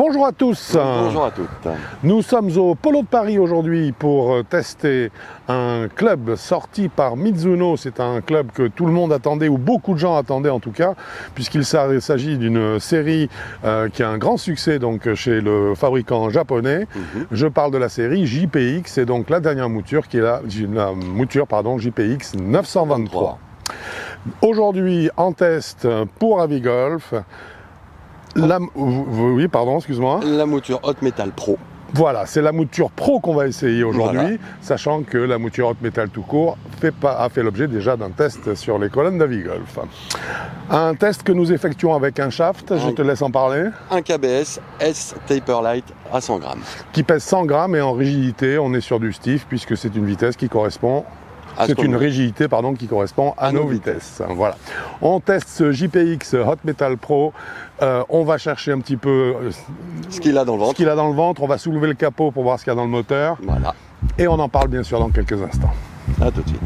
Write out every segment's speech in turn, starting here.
Bonjour à tous. Bonjour à toutes. Nous sommes au Polo de Paris aujourd'hui pour tester un club sorti par Mizuno. C'est un club que tout le monde attendait, ou beaucoup de gens attendaient en tout cas, puisqu'il s'agit d'une série qui a un grand succès donc, chez le fabricant japonais. Je parle de la série JPX, et donc la dernière mouture qui est la mouture JPX 923. Aujourd'hui en test pour Avigolf. Oui, pardon, excuse-moi. La mouture Hot Metal Pro. Voilà, c'est la mouture Pro qu'on va essayer aujourd'hui, Voilà. sachant que la mouture Hot Metal tout court a fait l'objet déjà d'un test sur les colonnes d'Avigolf. Un test que nous effectuons avec un shaft, je te laisse en parler. Un KBS S Taper Light à 100 grammes. Qui pèse 100 grammes et en rigidité, on est sur du stiff puisque c'est une vitesse qui correspond... C'est une rigidité qui correspond à nos vitesses. Voilà. On teste ce JPX Hot Metal Pro. On va chercher un petit peu ce qu'il a dans le ventre. On va soulever le capot pour voir ce qu'il y a dans le moteur. Voilà. Et on en parle bien sûr dans quelques instants. À tout de suite.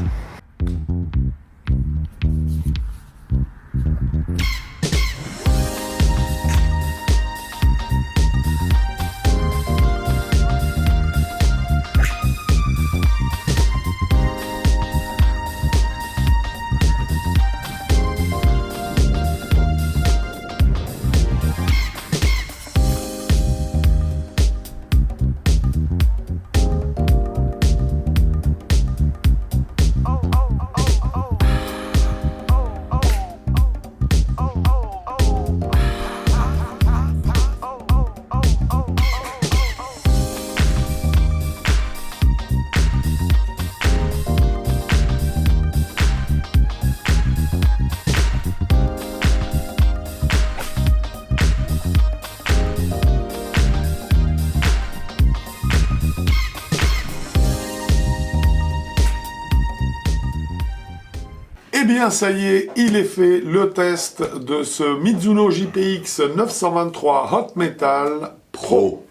Eh bien, ça y est, il est fait, le test de ce Mizuno JPX 923 Hot Metal Pro.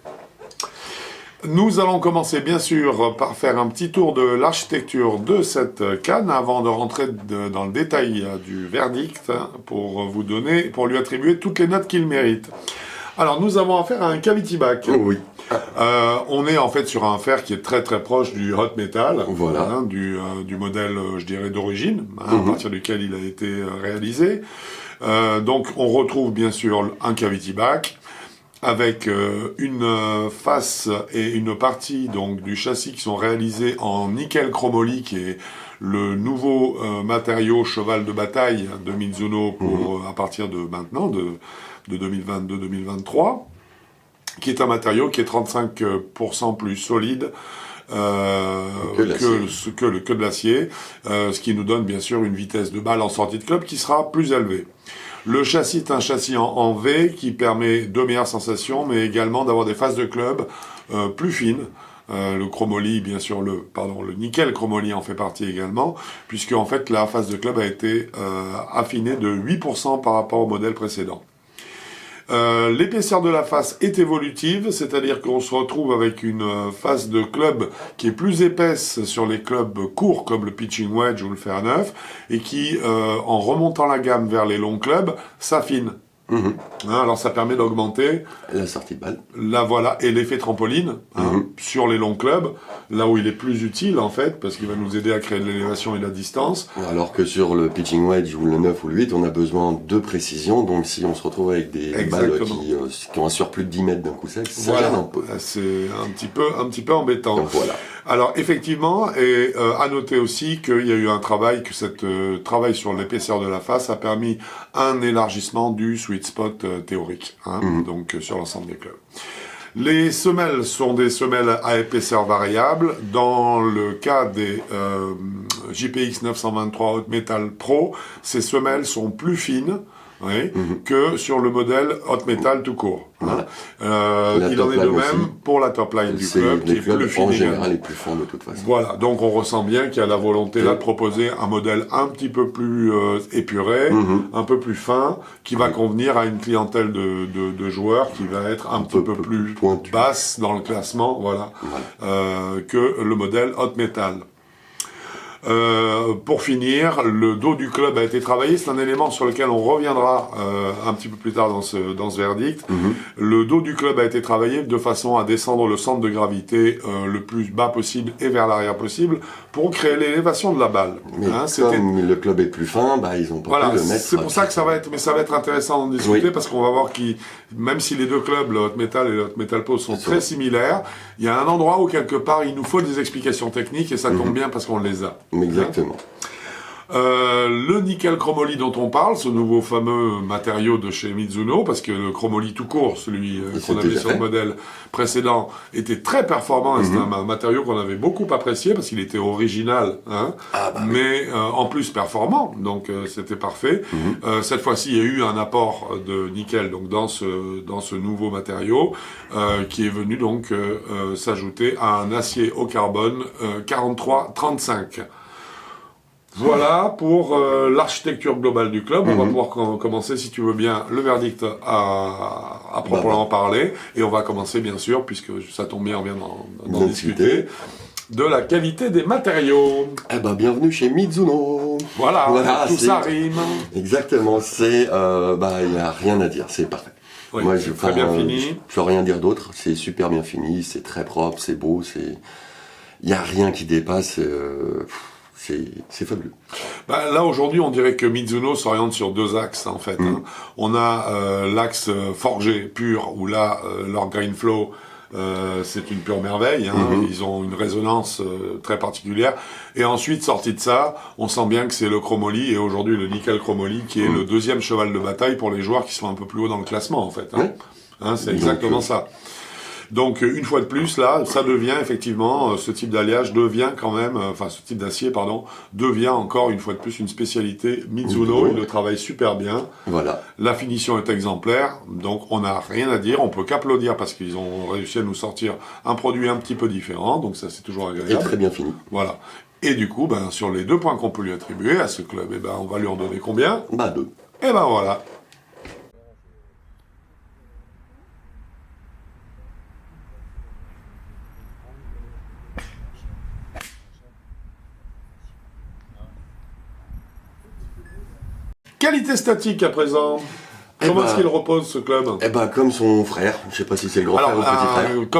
Nous allons commencer bien sûr par faire un petit tour de l'architecture de cette canne avant de rentrer dans le détail du verdict pour lui attribuer toutes les notes qu'il mérite. Alors, nous avons affaire à un cavity back. Oui. On est en fait sur un fer qui est très très proche du hot metal, voilà. Du modèle, je dirais, d'origine, à partir duquel il a été réalisé. Donc, on retrouve bien sûr un cavity back avec une face et une partie donc du châssis qui sont réalisés en nickel chromoly, qui est le nouveau matériau cheval de bataille de Mizuno pour à partir de maintenant, de 2022-2023, qui est un matériau qui est 35% plus solide que de l'acier, ce qui nous donne bien sûr une vitesse de balle en sortie de club qui sera plus élevée. Le châssis est un châssis en V qui permet de meilleures sensations, mais également d'avoir des faces de club plus fines. Le chromoly, bien sûr, le nickel chromoly en fait partie également, puisque en fait la face de club a été affinée de 8% par rapport au modèle précédent. L'épaisseur de la face est évolutive, c'est-à-dire qu'on se retrouve avec une face de club qui est plus épaisse sur les clubs courts comme le pitching wedge ou le fer neuf, et qui, en remontant la gamme vers les longs clubs, s'affine. Alors ça permet d'augmenter la sortie de balle. Et l'effet trampoline sur les longs clubs, là où il est plus utile en fait, parce qu'il va nous aider à créer de l'élévation et de la distance. Alors que sur le pitching wedge ou le 9 ou le 8, on a besoin de précision, donc si on se retrouve avec des balles qui ont un surplus de 10 mètres d'un coup sec, ça gêne un peu. C'est un petit peu embêtant. Donc voilà. Alors effectivement, et à noter aussi qu'il y a eu un travail, que cette travail sur l'épaisseur de la face a permis un élargissement du sweet spot théorique, donc sur l'ensemble des clubs. Les semelles sont des semelles à épaisseur variable. Dans le cas des JPX 923 Hot Metal Pro, ces semelles sont plus fines que sur le modèle Hot Metal tout court. Voilà. Il en est de même pour la top line du club, qui est plus fine en général est plus fin de toute façon. Voilà, donc on ressent bien qu'il y a la volonté là de proposer un modèle un petit peu plus épuré, un peu plus fin, qui va convenir à une clientèle de joueurs qui va être un petit peu plus basse dans le classement, que le modèle Hot Metal. Pour finir, le dos du club a été travaillé. C'est un élément sur lequel on reviendra un petit peu plus tard dans ce verdict. Le dos du club a été travaillé de façon à descendre le centre de gravité le plus bas possible et vers l'arrière possible pour créer l'élévation de la balle. Mais comme le club est plus fin, ils ont pas pu le mettre. C'est pour ça que ça va être intéressant d'en discuter parce qu'on va voir même si les deux clubs, le Hot Metal et le Hot Metal Pause, sont très similaires, il y a un endroit où quelque part il nous faut des explications techniques et ça tombe bien parce qu'on les a. Exactement. Le nickel chromoly dont on parle, ce nouveau fameux matériau de chez Mizuno, parce que le chromoly tout court, celui qu'on avait sur le modèle précédent, était très performant et c'est un matériau qu'on avait beaucoup apprécié parce qu'il était original, mais en plus performant, donc c'était parfait. Cette fois-ci, il y a eu un apport de nickel donc dans ce nouveau matériau qui est venu donc s'ajouter à un acier au carbone 4335. Voilà pour l'architecture globale du club. On va pouvoir commencer, si tu veux bien, le verdict à proprement parler. Et on va commencer, bien sûr, puisque ça tombe bien, on vient d'en discuter, de la qualité des matériaux. Bienvenue chez Mizuno. Voilà tout ça rime. Exactement, il n'y a rien à dire, c'est parfait. Oui, moi, très bien fini. Je ne peux rien dire d'autre, c'est super bien fini, c'est très propre, c'est beau, il n'y a rien qui dépasse... C'est fabuleux. Là, aujourd'hui, on dirait que Mizuno s'oriente sur deux axes, en fait. On a l'axe forgé, pur, où là, leur Grain Flow, c'est une pure merveille. Ils ont une résonance très particulière. Et ensuite, sorti de ça, on sent bien que c'est le chromoly, et aujourd'hui le nickel chromoly, qui est le deuxième cheval de bataille pour les joueurs qui sont un peu plus haut dans le classement, en fait. C'est exactement ça. Donc, une fois de plus, là, ça devient effectivement, ce type d'alliage devient quand même, ce type d'acier, devient encore une fois de plus une spécialité Mizuno. Il le travaille super bien. Voilà. La finition est exemplaire, donc on n'a rien à dire. On peut qu'applaudir parce qu'ils ont réussi à nous sortir un produit un petit peu différent, donc ça c'est toujours agréable. Et très bien fini. Voilà. Et du coup, sur les 2 points qu'on peut lui attribuer à ce club, on va lui en donner combien? 2. Et voilà. Qualité statique à présent. Comment est-ce qu'il repose ce club? Comme son frère. Je sais pas si c'est le grand frère ou le petit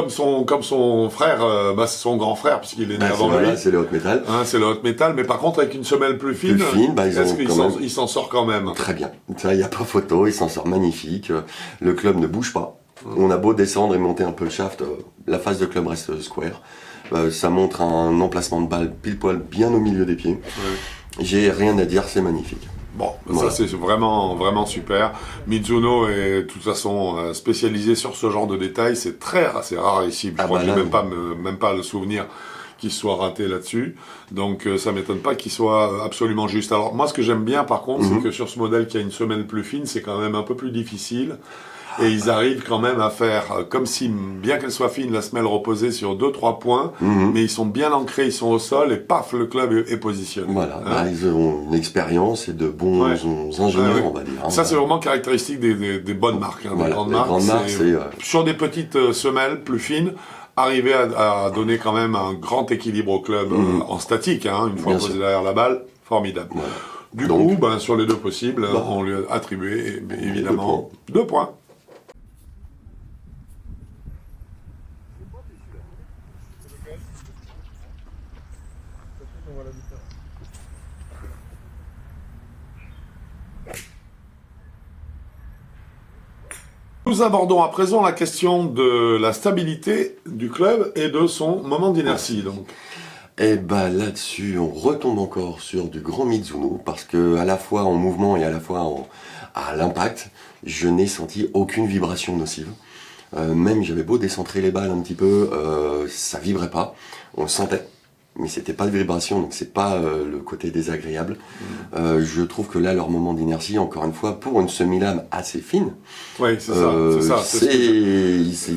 frère. Comme son frère, c'est son grand frère puisqu'il est né avant lui. C'est le Hot Metal. C'est le Hot Metal, mais par contre avec une semelle plus fine. Est-ce qu'il s'en sort quand même? Très bien. Ça, il n'y a pas photo. Il s'en sort magnifique. Le club ne bouge pas. On a beau descendre et monter un peu le shaft, la face de club reste square. Ça montre un emplacement de balle pile poil bien au milieu des pieds. J'ai rien à dire. C'est magnifique. Bon, ça c'est vraiment, vraiment super. Mizuno est de toute façon spécialisé sur ce genre de détails. C'est rare ici. Je crois que j'ai même pas le souvenir qu'il soit raté là-dessus. Donc ça m'étonne pas qu'il soit absolument juste. Alors moi, ce que j'aime bien par contre, c'est que sur ce modèle qui a une semelle plus fine, c'est quand même un peu plus difficile. Et ils arrivent quand même à faire, comme si, bien qu'elle soit fine, la semelle reposait sur 2-3 points, mais ils sont bien ancrés, ils sont au sol, et paf, le club est positionné. Voilà, ils ont une expérience et de bons ingénieurs, on va dire. Ça, c'est vraiment caractéristique des bonnes marques. Des grandes marques, sur des petites semelles plus fines, arriver à donner quand même un grand équilibre au club en statique, une fois posé derrière la balle, formidable. Voilà. Du coup, sur les 2 possibles, on lui a attribué, évidemment, 2 points. Nous abordons à présent la question de la stabilité du club et de son moment d'inertie. Donc. Là-dessus, on retombe encore sur du grand Mizuno, parce que à la fois en mouvement et à la fois à l'impact, je n'ai senti aucune vibration nocive. Même j'avais beau décentrer les balles un petit peu, ça vibrait pas, on le sentait. Mais c'était pas de vibration, donc c'est pas le côté désagréable. Je trouve que là, leur moment d'inertie, encore une fois, pour une semi-lame assez fine, c'est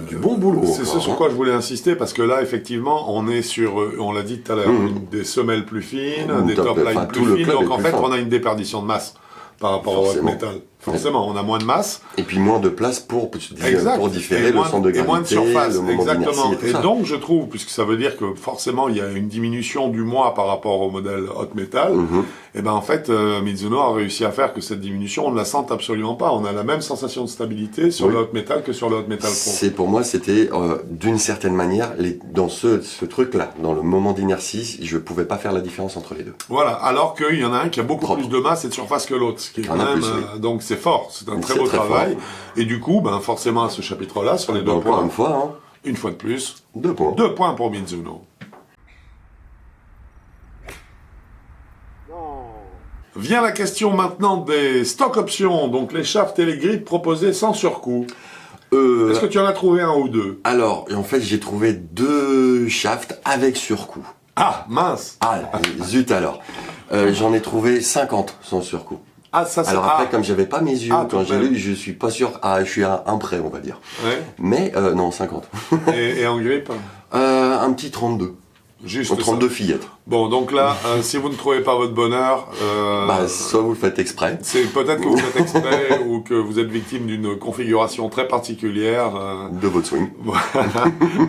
du bon boulot. C'est ce sur quoi je voulais insister, parce que là, effectivement, on est sur, on l'a dit tout à l'heure, des semelles plus fines, des top lines plus fines, donc en fait, on a une déperdition de masse par rapport au Hot Metal. Forcément, on a moins de masse. Et puis moins de place pour différer le centre de gravité, et moins de surface, le moment exactement. d'inertie Et donc, je trouve, puisque ça veut dire que forcément, il y a une diminution du mois par rapport au modèle Hot Metal, et ben en fait, Mizuno a réussi à faire que cette diminution, on ne la sente absolument pas. On a la même sensation de stabilité sur le Hot Metal que sur le Hot Metal Pro. Pour moi, c'était d'une certaine manière, dans ce truc-là, dans le moment d'inertie, je pouvais pas faire la différence entre les deux. Voilà, alors qu'il y en a un qui a beaucoup plus de masse et de surface que l'autre, ce qui est quand même, donc c'est fort, c'est un très beau travail. Et du coup, ben forcément à ce chapitre-là, sur les 2 points, une fois de plus, 2 points. 2 points pour Mizuno. Vient la question maintenant des stock options, donc les shafts et les grips proposés sans surcoût. Est-ce que tu en as trouvé un ou deux? Alors, en fait, j'ai trouvé 2 shafts avec surcoût. Ah, mince! Ah, zut alors. J'en ai trouvé 50 sans surcoût. Ah, ça c'est... Alors après, comme j'avais pas mes yeux, quand j'ai lu, je suis pas sûr... je suis à un près, on va dire. Ouais. Mais, non, 50. Et en grip? Un petit 32. Juste 32 fillettes. Bon, donc là, si vous ne trouvez pas votre bonheur... soit vous le faites exprès. C'est peut-être que vous faites exprès ou que vous êtes victime d'une configuration très particulière. De votre swing.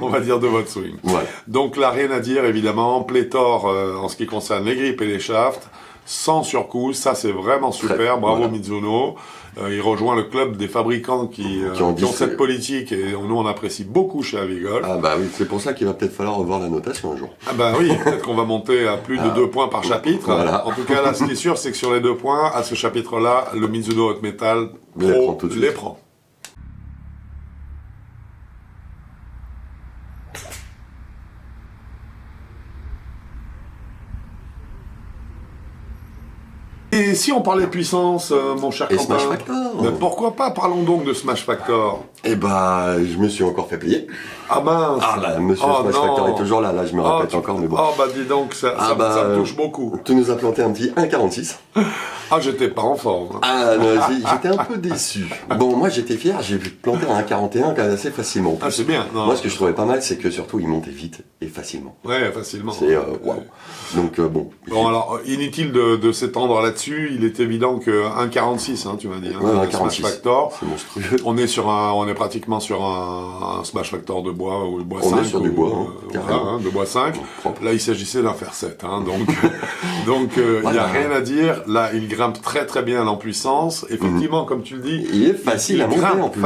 On va dire de votre swing. Voilà. Donc là, rien à dire, évidemment. Pléthore en ce qui concerne les grips et les shafts. Sans surcoût, ça c'est vraiment super. Bravo Mizuno. Il rejoint le club des fabricants qui ont cette politique et nous on apprécie beaucoup chez Avigol. Ah bah oui, c'est pour ça qu'il va peut-être falloir revoir la notation un jour. Ah bah oui, peut-être qu'on va monter à plus de 2 points par chapitre. Voilà. En tout cas là, ce qui est sûr, c'est que sur les 2 points, à ce chapitre-là, le Mizuno Hot Metal Pro les prend. Et si on parlait puissance, mon cher Quentin, Smash Factor. Ben pourquoi pas? Parlons donc de Smash Factor. Eh bah, je me suis encore fait payer. Ah mince. Ah bah, monsieur Smash Factor est toujours là, je me répète encore, mais bon. Oh bah dis donc, ça me touche beaucoup. Tu nous as planté un petit 1,46. Ah, j'étais pas en forme. Ah, non, j'étais un peu déçu. Bon, moi j'étais fier, j'ai planté un 1,41 assez facilement. Ah, c'est bien. Non. Moi, ce que je trouvais pas mal, c'est que surtout, il montait vite et facilement. Ouais, facilement. C'est waouh. Donc bon. Bon, alors, inutile de s'étendre là-dessus, il est évident que 1,46, tu m'as dit, ouais, Smash Factor. C'est monstrueux. On est pratiquement sur un Smash Factor de bois, ou de bois 5. On est sur du bois, voilà, de bois 5. Là, il s'agissait d'un fer 7, donc, il n'y a rien à dire. Là, il grimpe très très bien en puissance. Effectivement, comme tu le dis, il est facile à monter en plus.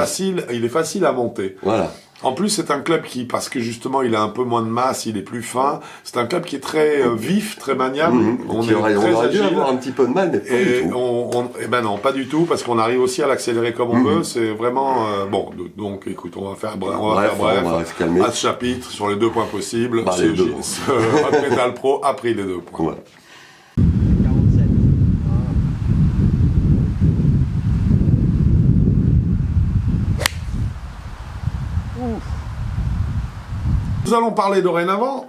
Il est facile à monter. Voilà. En plus, c'est un club qui, parce que justement, il a un peu moins de masse, il est plus fin. C'est un club qui est très vif, très maniable. On aurait dû avoir un petit peu de mal, mais pas du tout. Eh ben non, pas du tout, parce qu'on arrive aussi à l'accélérer comme on veut. C'est vraiment bon. Donc, écoute, on va faire bref. On va se calmer. À ce chapitre, sur les 2 points possibles, Hot Metal Pro a pris les 2 points. Voilà. Nous allons parler nous allons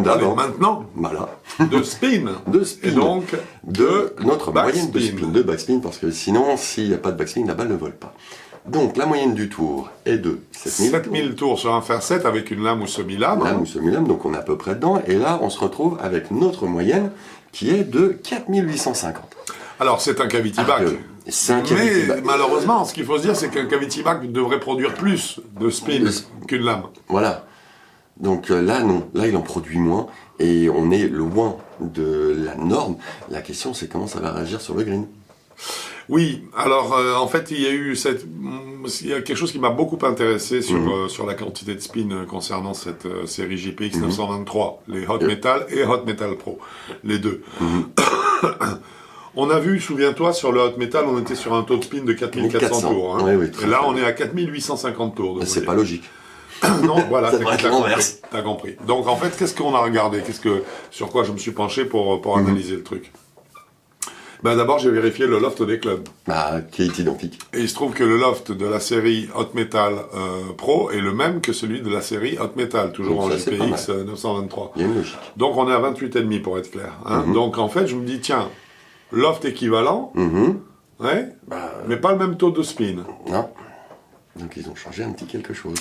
parler maintenant de spin. Et donc, de notre moyenne de backspin. spin, de backspin, parce que sinon, s'il n'y a pas de backspin, la balle ne vole pas. Donc, la moyenne du tour est de 7000 tours sur un fer 7 avec une lame ou semi-lame. Lame ou semi-lame, donc on est à peu près dedans. Et là, on se retrouve avec notre moyenne qui est de 4850. Alors, c'est un cavity back. Mais malheureusement, ce qu'il faut se dire, c'est qu'un cavity back devrait produire plus de spin qu'une lame. Voilà. Donc là, non. Là, il en produit moins. Et on est loin de la norme. La question, c'est comment ça va réagir sur le green. Oui, alors en fait, il y a quelque chose qui m'a beaucoup intéressé sur la quantité de spin concernant cette série GPX 923, les Hot Metal et Hot Metal Pro, les deux. On a vu, souviens-toi, sur le Hot Metal, on était sur un taux de spin de 4400 tours. Oui, et là, on est à 4850 tours. C'est pas logique. Non, voilà, t'as compris. Donc en fait, qu'est-ce qu'on a regardé? Sur quoi je me suis penché pour analyser le truc? Ben d'abord, j'ai vérifié le loft des clubs. Qui est identique. Et il se trouve que le loft de la série Hot Metal Pro est le même que celui de la série Hot Metal, toujours en GPX 923. Il y a une logique. Donc on est à 28,5 pour être clair. Donc en fait, je me dis, tiens, loft équivalent, mais pas le même taux de spin. Non. Donc ils ont changé un petit quelque chose.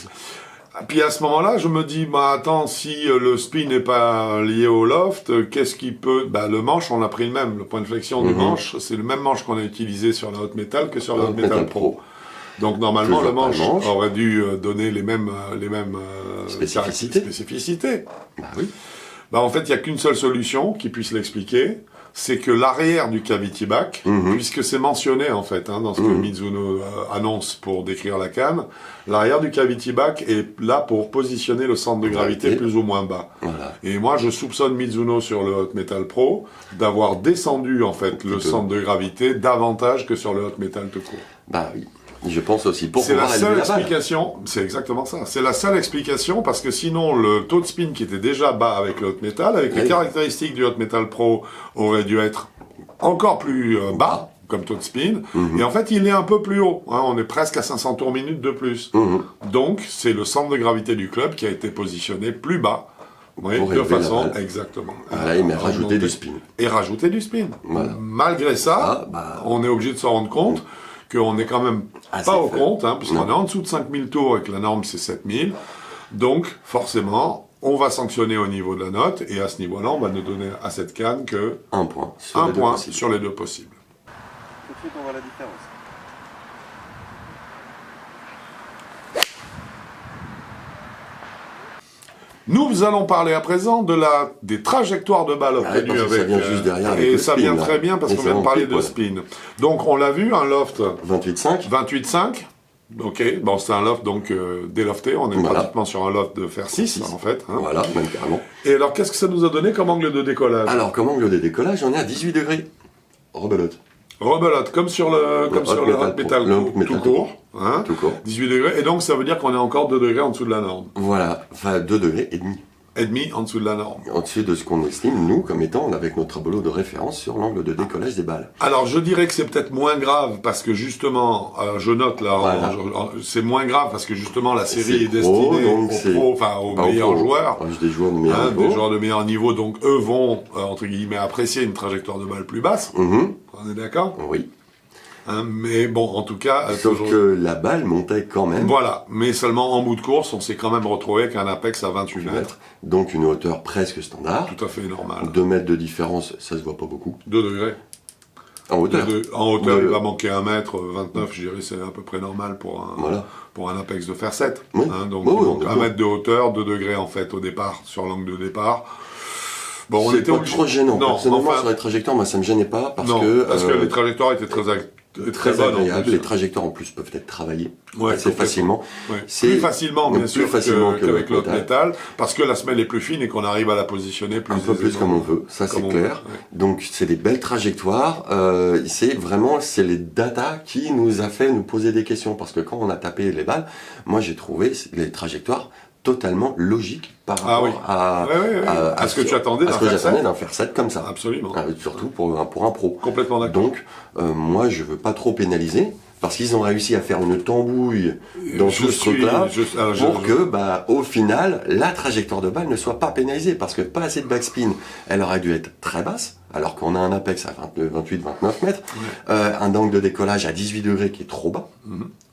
Puis à ce moment-là, je me dis, bah attends, si le spin n'est pas lié au loft, qu'est-ce qui peut... Bah le manche, on a pris le même. Le point de flexion du manche, c'est le même manche qu'on a utilisé sur la Hot Metal que sur la Hot Metal Pro. Donc normalement, le manche aurait dû donner les mêmes spécificités. Bah oui. Bah en fait, il n'y a qu'une seule solution qui puisse l'expliquer. C'est que l'arrière du cavity back, puisque c'est mentionné en fait dans ce que Mizuno annonce pour décrire la canne, l'arrière du cavity back est là pour positionner le centre de gravité plus ou moins bas. Voilà. Et moi je soupçonne Mizuno sur le Hot Metal Pro d'avoir descendu en fait le centre de gravité davantage que sur le Hot Metal tout court. Bah oui. Je pense aussi. C'est la seule explication, c'est exactement ça. C'est la seule explication parce que sinon le taux de spin qui était déjà bas avec le Hot Metal, avec les caractéristiques du Hot Metal Pro, aurait dû être encore plus bas comme taux de spin. Et en fait, il est un peu plus haut. On est presque à 500 tours minute de plus. Donc, c'est le centre de gravité du club qui a été positionné plus bas. Oui, de façon, exactement. Voilà, mais rajouter du spin. Et rajouter du spin. Voilà. Malgré ça, on est obligé de se rendre compte qu'on est quand même pas au compte, puisqu'on est en dessous de 5000 tours et que la norme c'est 7000. Donc, forcément, on va sanctionner au niveau de la note, et à ce niveau-là, on va ne donner à cette canne que un point sur les deux possibles. Tout de suite, on voit la différence. Nous allons parler à présent des trajectoires de balles obtenues avec... Ça vient juste derrière avec et le ça spin, vient là. très bien parce qu'on vient de parler de spin. Donc on l'a vu, un loft 28,5. 28,5. Ok, bon c'est un loft donc délofté, on est pratiquement sur un loft de fer 6 en fait. Voilà, même carrément. Et alors qu'est-ce que ça nous a donné comme angle de décollage? Alors comme angle de décollage, on est à 18 degrés. Rebelote. Rebelote, comme sur le Hot Metal tout court. Tout court. 18 degrés, et donc ça veut dire qu'on est encore 2 degrés en dessous de la norme. Voilà, enfin 2 degrés et demi. Et demi en dessous de la norme. Au-dessus de ce qu'on estime, nous, comme étant avec notre tableau de référence sur l'angle de décollage des balles. Alors, je dirais que c'est peut-être moins grave, parce que justement, je note là, c'est moins grave, parce que justement, la série est destinée aux meilleurs joueurs. Des joueurs de meilleur niveau. Des joueurs de meilleur niveau, donc eux vont, entre guillemets, apprécier une trajectoire de balle plus basse. On est d'accord? Oui. Mais bon, en tout cas... Sauf que la balle montait quand même. Voilà, mais seulement en bout de course, on s'est quand même retrouvé avec un apex à 28 mètres. Donc une hauteur presque standard. Tout à fait normal. 2 mètres de différence, ça se voit pas beaucoup. 2 degrés. En hauteur. En hauteur, il va manquer 1 mètre 29, je dirais, c'est à peu près normal pour un apex de fer 7. Oui. Donc 1 mètre de hauteur, 2 degrés en fait au départ, sur l'angle de départ. Bon, on était pas trop gênant. Personnellement, sur les trajectoires, moi ça me gênait pas parce que les trajectoires étaient très bonnes. Agréables. Les trajectoires en plus peuvent être travaillées assez facilement. Plus facilement, bien sûr, qu'avec l'autre métal. métal, parce que la semelle est plus fine et qu'on arrive à la positionner un peu plus comme on veut, ça c'est clair. Donc c'est des belles trajectoires. C'est les data qui nous a fait nous poser des questions, parce que quand on a tapé les balles, moi j'ai trouvé les trajectoires totalement logique par rapport à ce que tu attendais d'un fer 7 comme ça. Absolument. Surtout pour un pro. Complètement d'accord. Donc, moi, je veux pas trop pénaliser, parce qu'ils ont réussi à faire une tambouille dans tout ce truc-là, pour que, au final, la trajectoire de balle ne soit pas pénalisée, parce que pas assez de backspin, elle aurait dû être très basse, alors qu'on a un apex à 28-29 mètres, un angle de décollage à 18 degrés qui est trop bas,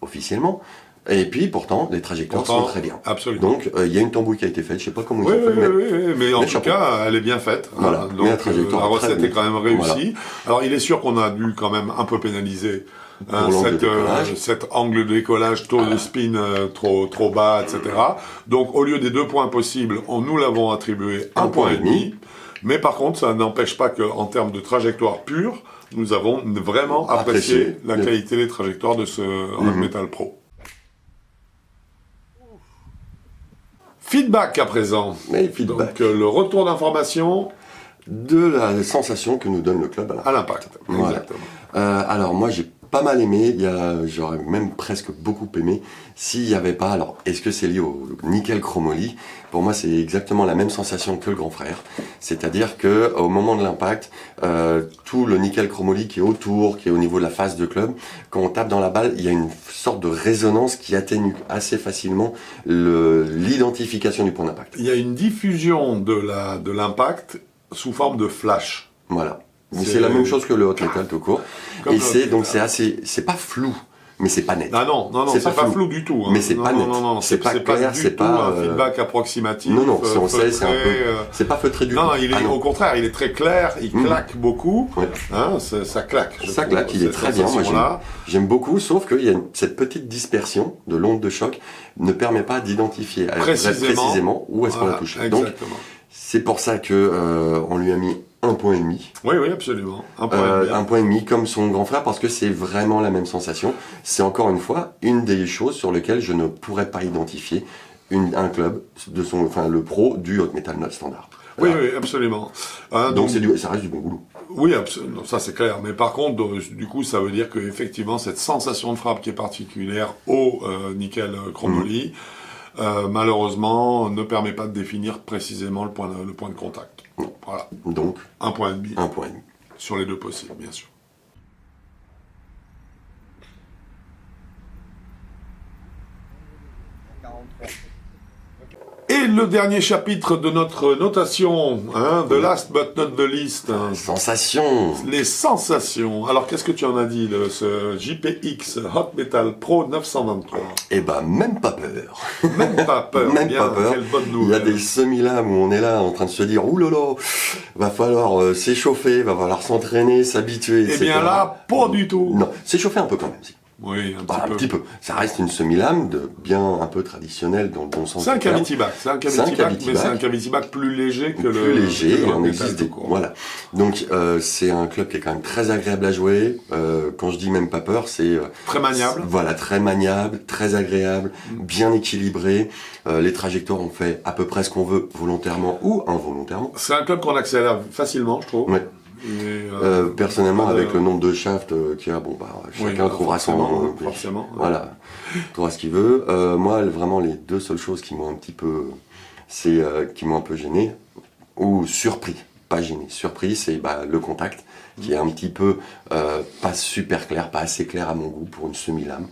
officiellement. Et puis, pourtant, les trajectoires sont très bien. Absolument. Donc, il y a une tambouille qui a été faite, je sais pas comment ils ont fait. Mais en tout cas, elle est bien faite. Voilà. Donc, la recette est quand même réussie. Alors, il est sûr qu'on a dû quand même un peu pénaliser cet angle de décollage, taux de spin trop bas, etc. Donc, au lieu des 2 points possibles, nous l'avons attribué 1,5 point. Mais par contre, ça n'empêche pas qu'en termes de trajectoire pure, nous avons vraiment apprécié la qualité des trajectoires de ce Hot Metal Pro. Feedback à présent. Donc le retour d'information de la sensation que nous donne le club à l'impact. Exactement. Alors moi j'ai pas mal aimé, j'aurais même presque beaucoup aimé s'il n'y avait pas, alors est-ce que c'est lié au nickel chromoly? Pour moi c'est exactement la même sensation que le grand frère, c'est-à-dire que au moment de l'impact, tout le nickel chromoly qui est autour, qui est au niveau de la face de club, quand on tape dans la balle, il y a une sorte de résonance qui atténue assez facilement l'identification du point d'impact. Il y a une diffusion de l'impact sous forme de flash. Voilà. C'est la même chose que le hot metal tout court. Et c'est pas flou. mais c'est pas net. Ah non, c'est pas flou du tout. Hein. Mais c'est pas net. Non, c'est pas clair, du c'est tout pas un feedback approximatif. Non, si on sait, c'est un peu. euh, C'est pas feutré du tout. Non, au contraire, il est très clair, il claque beaucoup. Ouais. Hein, ça claque. Ça claque, il est très bien. Moi, j'aime beaucoup, sauf qu'il y a cette petite dispersion de l'onde de choc ne permet pas d'identifier précisément où est-ce qu'on l'a touché. Exactement. Donc, c'est pour ça que on lui a mis 1,5 point. Oui, absolument. 1,5 point. 1,5 point comme son grand frère, parce que c'est vraiment la même sensation. C'est encore une fois une des choses sur lesquelles je ne pourrais pas identifier un club le pro du Hot Metal Note standard. Oui, absolument. Donc ça reste du bon boulot. Oui, absolument, ça c'est clair. Mais par contre, du coup, ça veut dire que effectivement, cette sensation de frappe qui est particulière au nickel chromoly, malheureusement, ne permet pas de définir précisément le point de contact. Voilà. Donc 1,5 point. 1,5 point. Sur les deux possibles, bien sûr. Et le dernier chapitre de notre notation, the last but not the least. Sensation. Les sensations. Alors, qu'est-ce que tu en as dit de ce JPX Hot Metal Pro 923 ? Eh ben, même pas peur. Même pas peur. Même pas peur. Quelle bonne nouvelle. Il y a des semi-lames où on est là en train de se dire, oulala, va falloir s'échauffer, va falloir s'entraîner, s'habituer. Eh bien là, pas du tout. Non, s'échauffer un peu quand même. Oui, un petit peu. Ça reste une semi-lame de bien un peu traditionnelle dans le bon sens. C'est un cavity-back. C'est un cavity-back, mais c'est un cavity-back plus léger que le. Plus léger, et on existe des cours. Voilà. Donc c'est un club qui est quand même très agréable à jouer. Quand je dis même pas peur, c'est très maniable. Voilà, très maniable, très agréable, bien équilibré. Les trajectoires ont fait à peu près ce qu'on veut, volontairement ou involontairement. C'est un club qu'on accélère facilement, je trouve. Ouais. Personnellement, avec le nombre de shafts qu'il y a, chacun trouvera son. Forcément. Voilà, trouvera ce qu'il veut. Moi, vraiment, les deux seules choses qui m'ont un petit peu, qui m'ont un peu gêné ou surpris, pas gêné, surpris, c'est le contact qui est un petit peu pas super clair, pas assez clair à mon goût pour une semi-lame.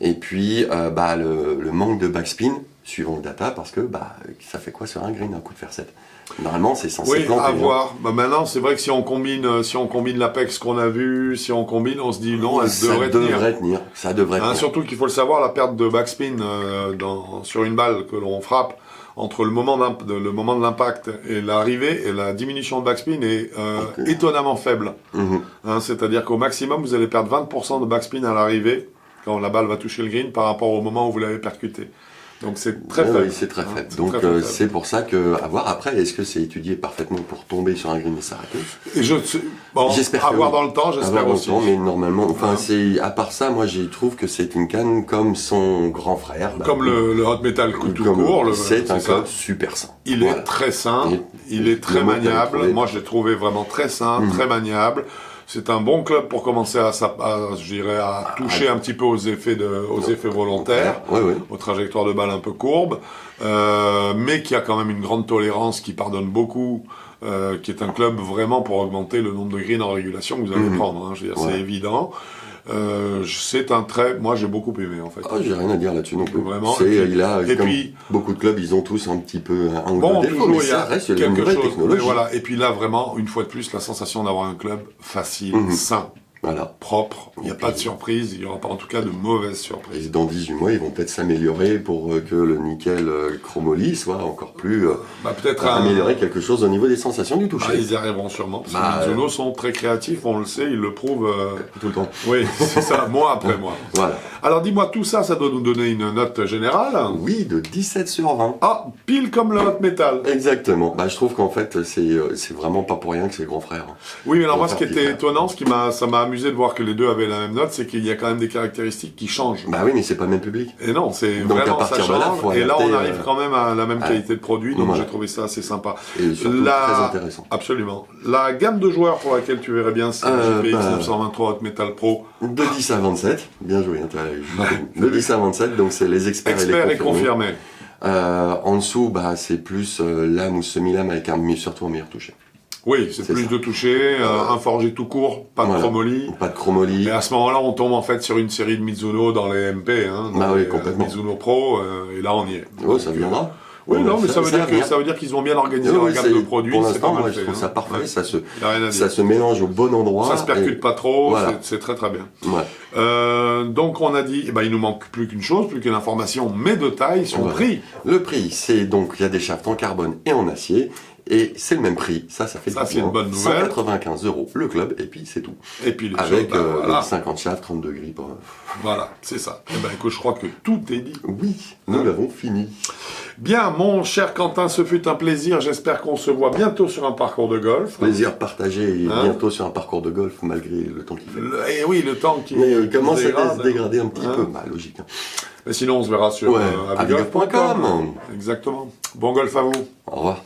Et puis le manque de backspin suivant le data, parce que ça fait quoi sur un green, un coup de fer 7 ? Normalement, c'est censé planter. Oui, à voir. Maintenant, c'est vrai que si on combine l'Apex qu'on a vu, on se dit non, elle devrait tenir. Ça devrait tenir. Surtout qu'il faut le savoir, la perte de backspin sur une balle que l'on frappe, entre le moment de l'impact et l'arrivée, et la diminution de backspin est étonnamment faible. C'est-à-dire qu'au maximum, vous allez perdre 20% de backspin à l'arrivée, quand la balle va toucher le green, par rapport au moment où vous l'avez percuté. Donc c'est très faible. Oui, c'est très faible. Donc c'est pour ça que, à voir après, est-ce que c'est étudié parfaitement pour tomber sur un green et s'arrêter ? J'espère à voir dans le temps, j'espère aussi. Mais normalement, à part ça, moi je trouve que c'est une canne comme son grand frère. Comme le Hot Metal tout court. C'est un club super sain. Il est très sain, il est très maniable. Moi je l'ai trouvé vraiment très sain, très maniable. C'est un bon club pour commencer à toucher un petit peu aux effets volontaires, aux trajectoires de balles un peu courbes, mais qui a quand même une grande tolérance, qui pardonne beaucoup, qui est un club vraiment pour augmenter le nombre de greens en régulation que vous allez prendre. C'est évident. C'est un trait. Moi, j'ai beaucoup aimé en fait. J'ai rien à dire là-dessus non plus. Vraiment. Beaucoup de clubs, ils ont tous un petit peu un défaut, mais ça reste une quelque vraie chose. technologie. Mais voilà. Et puis là, vraiment, une fois de plus, la sensation d'avoir un club facile, sain. Voilà. Propre, il n'y a pas de surprise, il n'y aura pas en tout cas de mauvaises surprises. Et dans 18 mois, ils vont peut-être s'améliorer pour que le nickel chromoly soit encore plus améliorer quelque chose au niveau des sensations du toucher. Ils y arriveront sûrement, parce que les Mizuno sont très créatifs, on le sait, ils le prouvent tout le temps. Oui, c'est ça, mois après mois. Voilà. Alors dis-moi, tout ça, ça doit nous donner une note générale ? Oui, de 17 sur 20. Ah, pile comme le Hot Metal. Exactement. Je trouve qu'en fait, c'est vraiment pas pour rien que c'est le grand frère. Oui, mais alors moi, ce qui était étonnant, ça m'a amusé de voir que les deux avaient la même note, c'est qu'il y a quand même des caractéristiques qui changent. Oui, mais c'est pas le même public. Et non, c'est donc vraiment à partir ça change. de là, et là, on arrive quand même à la même qualité de produit, donc j'ai trouvé ça assez sympa. Et surtout très intéressant. Absolument. La gamme de joueurs pour laquelle tu verrais bien, c'est le GPX 923 Hot Metal Pro. De 10 à 27, bien joué. De 10 à 27, donc c'est les experts et confirmés. En dessous, c'est plus lame ou semi-lame avec surtout un meilleur toucher. Oui, c'est plus ça. De toucher, un forgé tout court, pas de chromoly. Pas de chromoly. Et à ce moment-là, on tombe en fait sur une série de Mizuno dans les MP, oui, complètement. Mizuno Pro, et là on y est. Ça viendra. Oui, non, mais ça veut dire qu'ils ont bien organisé leur gamme de produits. Pour l'instant, moi, je trouve ça parfait. Ça se mélange au bon endroit. Ça se percute pas trop. Voilà. C'est très très bien. Ouais. Donc on a dit, il nous manque plus qu'une chose, plus qu'une information, mais de taille, son prix. Le prix, c'est donc, il y a des shafts en carbone et en acier. Et c'est le même prix, ça fait c'est une bonne nouvelle. 195 € le club, et puis c'est tout. Et puis les avec choses, voilà. 50 shafts, 32 grilles. Voilà, c'est ça. Écoute, je crois que tout est dit. Oui, nous l'avons fini. Bien, mon cher Quentin, ce fut un plaisir. J'espère qu'on se voit bientôt sur un parcours de golf. Plaisir partagé bientôt sur un parcours de golf, malgré le temps qu'il fait. Et oui, le temps qui commence à se dégrader un petit peu, logique. Mais sinon, on se verra sur avigolf.com. Exactement. Bon golf à vous. Au revoir.